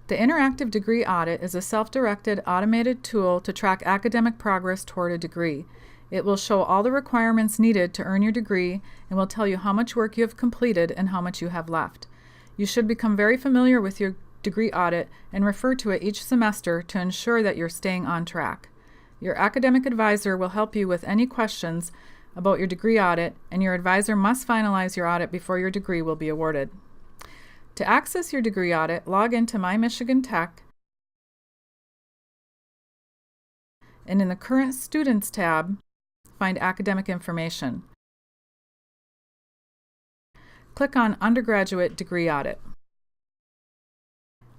The Interactive Degree Audit is a self-directed, automated tool to track academic progress toward a degree. It will show all the requirements needed to earn your degree and will tell you how much work you have completed and how much you have left. You should become very familiar with your degree audit and refer to it each semester to ensure that you're staying on track. Your academic advisor will help you with any questions about your degree audit, and your advisor must finalize your audit before your degree will be awarded. To access your degree audit, log into My Michigan Tech, and in the Current Students tab, find Academic Information. Click on Undergraduate Degree Audit.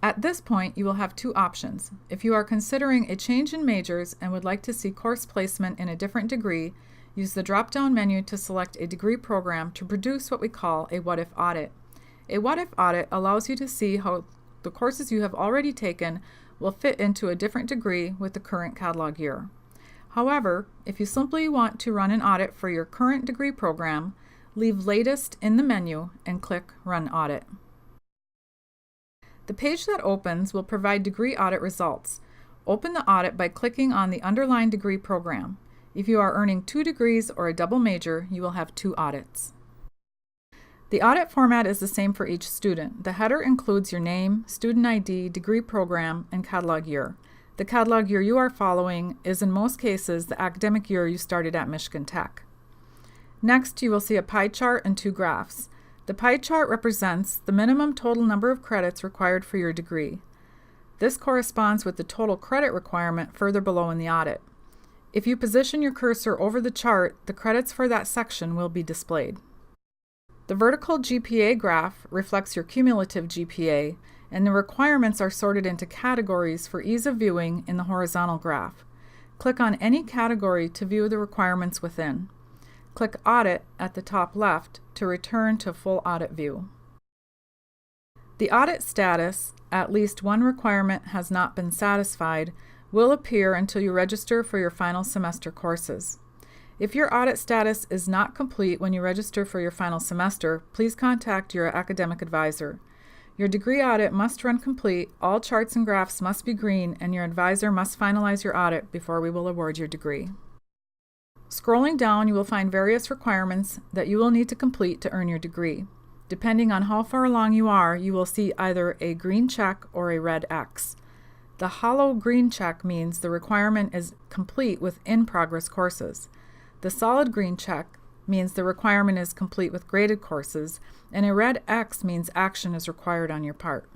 At this point, you will have two options. If you are considering a change in majors and would like to see course placement in a different degree, use the drop-down menu to select a degree program to produce what we call a what-if audit. A what-if audit allows you to see how the courses you have already taken will fit into a different degree with the current catalog year. However, if you simply want to run an audit for your current degree program, leave Latest in the menu and click Run Audit. The page that opens will provide degree audit results. Open the audit by clicking on the underlined degree program. If you are earning 2 degrees or a double major, you will have 2 audits. The audit format is the same for each student. The header includes your name, student ID, degree program, and catalog year. The catalog year you are following is in most cases the academic year you started at Michigan Tech. Next, you will see a pie chart and 2 graphs. The pie chart represents the minimum total number of credits required for your degree. This corresponds with the total credit requirement further below in the audit. If you position your cursor over the chart, the credits for that section will be displayed. The vertical GPA graph reflects your cumulative GPA, and the requirements are sorted into categories for ease of viewing in the horizontal graph. Click on any category to view the requirements within. Click Audit at the top left to return to full audit view. The audit status, at least one requirement has not been satisfied, will appear until you register for your final semester courses. If your audit status is not complete when you register for your final semester, please contact your academic advisor. Your degree audit must run complete, all charts and graphs must be green, and your advisor must finalize your audit before we will award your degree. Scrolling down, you will find various requirements that you will need to complete to earn your degree. Depending on how far along you are, you will see either a green check or a red X. The hollow green check means the requirement is complete with in-progress courses. The solid green check means the requirement is complete with graded courses, and a red X means action is required on your part.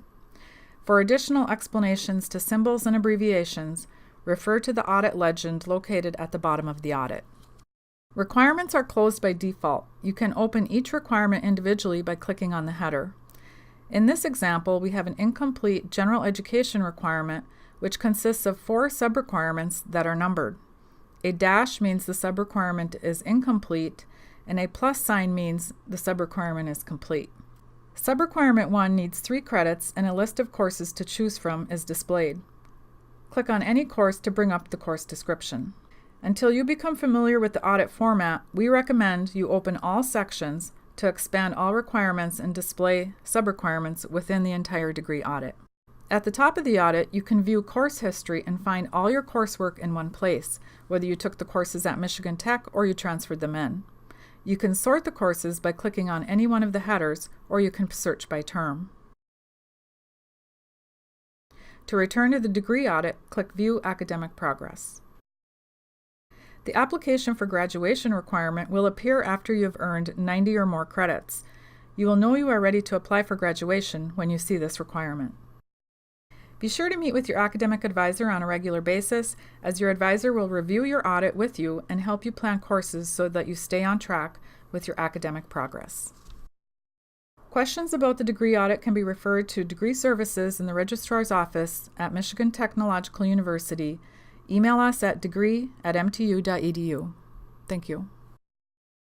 For additional explanations to symbols and abbreviations, refer to the audit legend located at the bottom of the audit. Requirements are closed by default. You can open each requirement individually by clicking on the header. In this example, we have an incomplete general education requirement, which consists of 4 sub-requirements that are numbered. A dash means the sub-requirement is incomplete, and a plus sign means the sub-requirement is complete. Sub-requirement 1 needs 3 credits, and a list of courses to choose from is displayed. Click on any course to bring up the course description. Until you become familiar with the audit format, we recommend you open all sections to expand all requirements and display sub-requirements within the entire degree audit. At the top of the audit, you can view course history and find all your coursework in one place, whether you took the courses at Michigan Tech or you transferred them in. You can sort the courses by clicking on any one of the headers, or you can search by term. To return to the degree audit, click View Academic Progress. The application for graduation requirement will appear after you have earned 90 or more credits. You will know you are ready to apply for graduation when you see this requirement. Be sure to meet with your academic advisor on a regular basis, as your advisor will review your audit with you and help you plan courses so that you stay on track with your academic progress. Questions about the degree audit can be referred to Degree Services in the Registrar's Office at Michigan Technological University. Email us at degree@mtu.edu. Thank you.